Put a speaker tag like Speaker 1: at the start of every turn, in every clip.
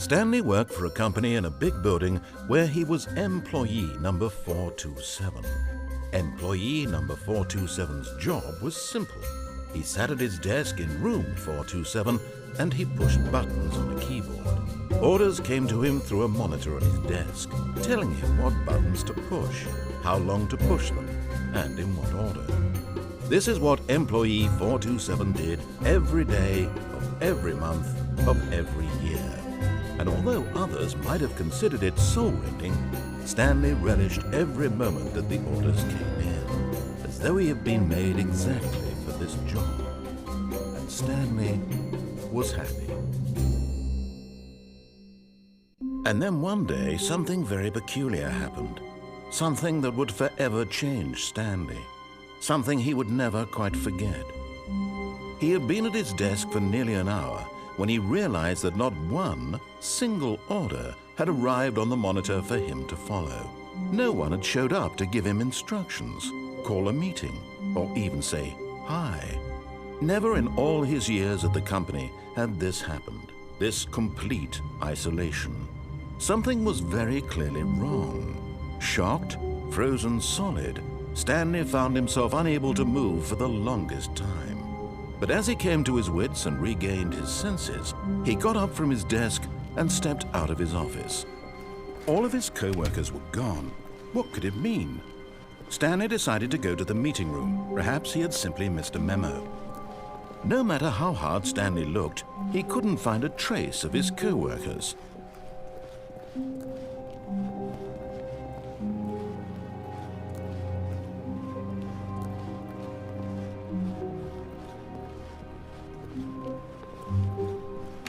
Speaker 1: Stanley worked for a company in a big building where he was employee number 427. Employee number 427's job was simple. He sat at his desk in room 427 and he pushed buttons on a keyboard. Orders came to him through a monitor on his desk, telling him what buttons to push, how long to push them, and in what order. This is what employee 427 did every day of every month of every year. And although others might have considered it soul-rending, Stanley relished every moment that the orders came in, as though he had been made exactly for this job. And Stanley was happy. And then one day, something very peculiar happened. Something that would forever change Stanley. Something he would never quite forget. He had been at his desk for nearly an hour when he realized that not one single order had arrived on the monitor for him to follow. No one had showed up to give him instructions, call a meeting, or even say hi. Never in all his years at the company had this happened, this complete isolation. Something was very clearly wrong. Shocked, frozen solid, Stanley found himself unable to move for the longest time. But as he came to his wits and regained his senses, he got up from his desk and stepped out of his office. All of his co-workers were gone. What could it mean? Stanley decided to go to the meeting room. Perhaps he had simply missed a memo. No matter how hard Stanley looked, he couldn't find a trace of his co-workers.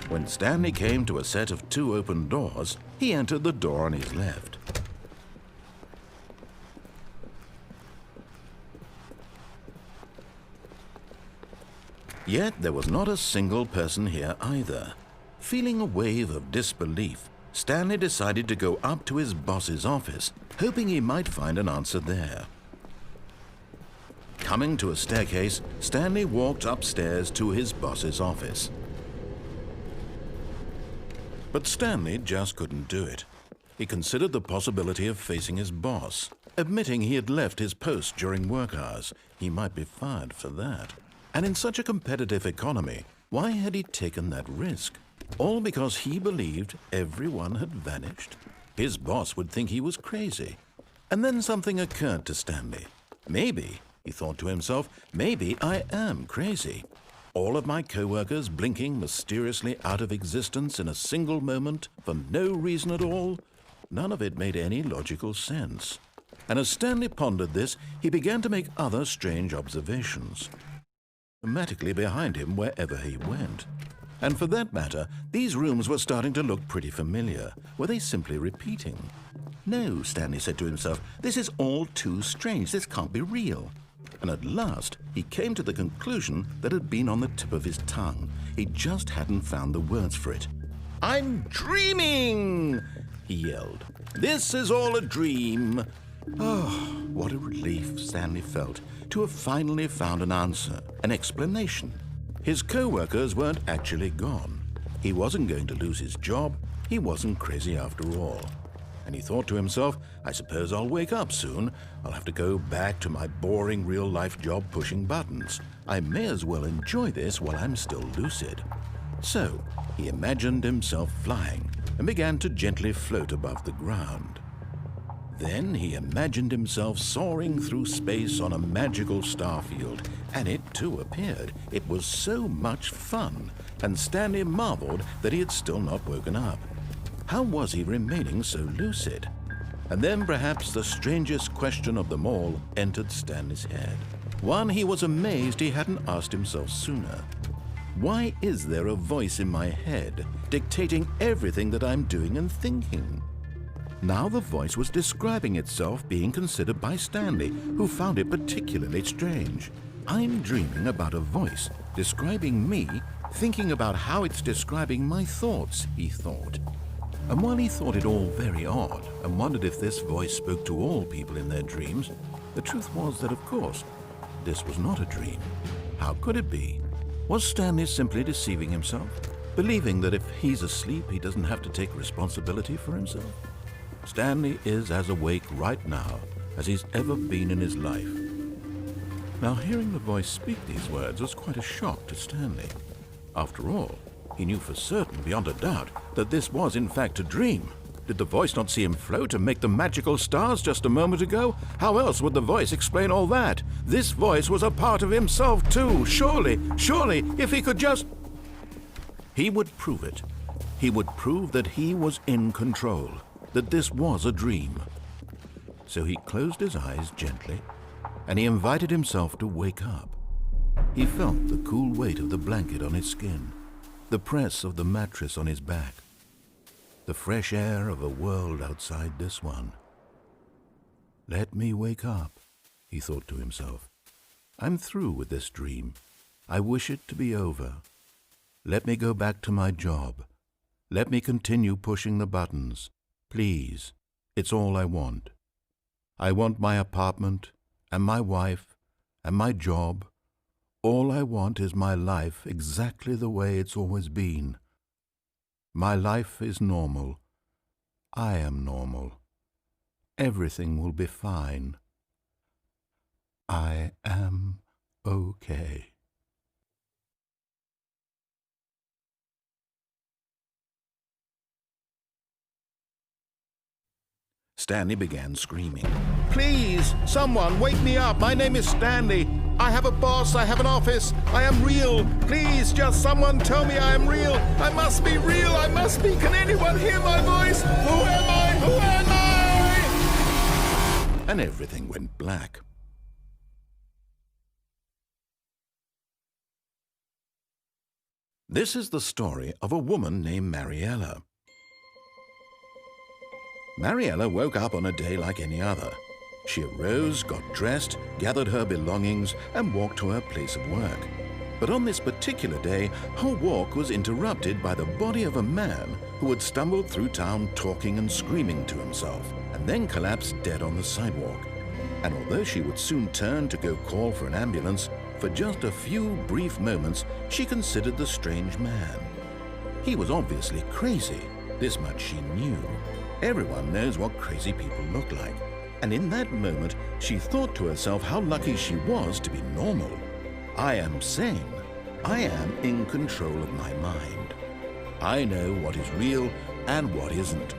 Speaker 1: When Stanley came to a set of 2 open doors, he entered the door on his left. Yet there was not a single person here either. Feeling a wave of disbelief, Stanley decided to go up to his boss's office, hoping he might find an answer there. Coming to a staircase, Stanley walked upstairs to his boss's office. But Stanley just couldn't do it. He considered the possibility of facing his boss. Admitting he had left his post during work hours, he might be fired for that. And in such a competitive economy, why had he taken that risk? All because he believed everyone had vanished? His boss would think he was crazy. And then something occurred to Stanley. Maybe, he thought to himself, maybe I am crazy. All of my co-workers blinking mysteriously out of existence in a single moment for no reason at all? None of it made any logical sense. And as Stanley pondered this, he began to make other strange observations, automatically behind him wherever he went. And for that matter, these rooms were starting to look pretty familiar. Were they simply repeating? No, Stanley said to himself, this is all too strange. This can't be real. And at last, he came to the conclusion that had been on the tip of his tongue. He just hadn't found the words for it. "I'm dreaming!" he yelled. "This is all a dream." Oh, what a relief Stanley felt to have finally found an answer, an explanation. His co-workers weren't actually gone. He wasn't going to lose his job. He wasn't crazy after all. And he thought to himself, I suppose I'll wake up soon. I'll have to go back to my boring real-life job pushing buttons. I may as well enjoy this while I'm still lucid. So he imagined himself flying and began to gently float above the ground. Then he imagined himself soaring through space on a magical starfield, and it too appeared. It was so much fun, and Stanley marveled that he had still not woken up. How was he remaining so lucid? And then perhaps the strangest question of them all entered Stanley's head. One he was amazed he hadn't asked himself sooner. Why is there a voice in my head dictating everything that I'm doing and thinking? Now the voice was describing itself being considered by Stanley, who found it particularly strange. I'm dreaming about a voice describing me, thinking about how it's describing my thoughts, he thought. And while he thought it all very odd and wondered if this voice spoke to all people in their dreams, the truth was that, of course, this was not a dream. How could it be? Was Stanley simply deceiving himself? believing that if he's asleep, he doesn't have to take responsibility for himself. Stanley is as awake right now as he's ever been in his life. Now, hearing the voice speak these words was quite a shock to Stanley. After all, he knew for certain, beyond a doubt, that this was in fact a dream. Did the voice not see him float and make the magical stars just a moment ago? How else would the voice explain all that? This voice was a part of himself too. Surely, if he could just... He would prove it. He would prove that he was in control, that this was a dream. So he closed his eyes gently, and he invited himself to wake up. He felt the cool weight of the blanket on his skin, the press of the mattress on his back, the fresh air of a world outside this one. Let me wake up, he thought to himself. I'm through with this dream. I wish it to be over. Let me go back to my job. Let me continue pushing the buttons. Please, it's all I want. I want my apartment, and my wife, and my job. All I want is my life exactly the way it's always been. My life is normal. I am normal. Everything will be fine. I am okay. Stanley began screaming. Please, someone, wake me up. My name is Stanley. I have a boss. I have an office. I am real. Please, just someone tell me I am real. I must be real. I must be. Can anyone hear my voice? Who am I? Who am I? And everything went black. This is the story of a woman named Mariella. Mariella woke up on a day like any other. She arose, got dressed, gathered her belongings, and walked to her place of work. But on this particular day, her walk was interrupted by the body of a man who had stumbled through town talking and screaming to himself, and then collapsed dead on the sidewalk. And although she would soon turn to go call for an ambulance, for just a few brief moments she considered the strange man. He was obviously crazy, this much she knew. Everyone knows what crazy people look like. And in that moment, she thought to herself how lucky she was to be normal. I am sane. I am in control of my mind. I know what is real and what isn't.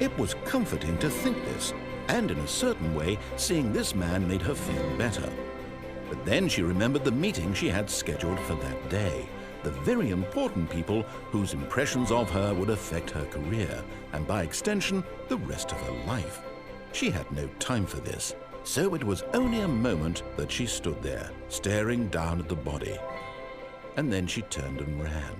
Speaker 1: It was comforting to think this, and in a certain way, seeing this man made her feel better. But then she remembered the meeting she had scheduled for that day. The very important people whose impressions of her would affect her career, and by extension, the rest of her life. She had no time for this, so it was only a moment that she stood there, staring down at the body. And then she turned and ran.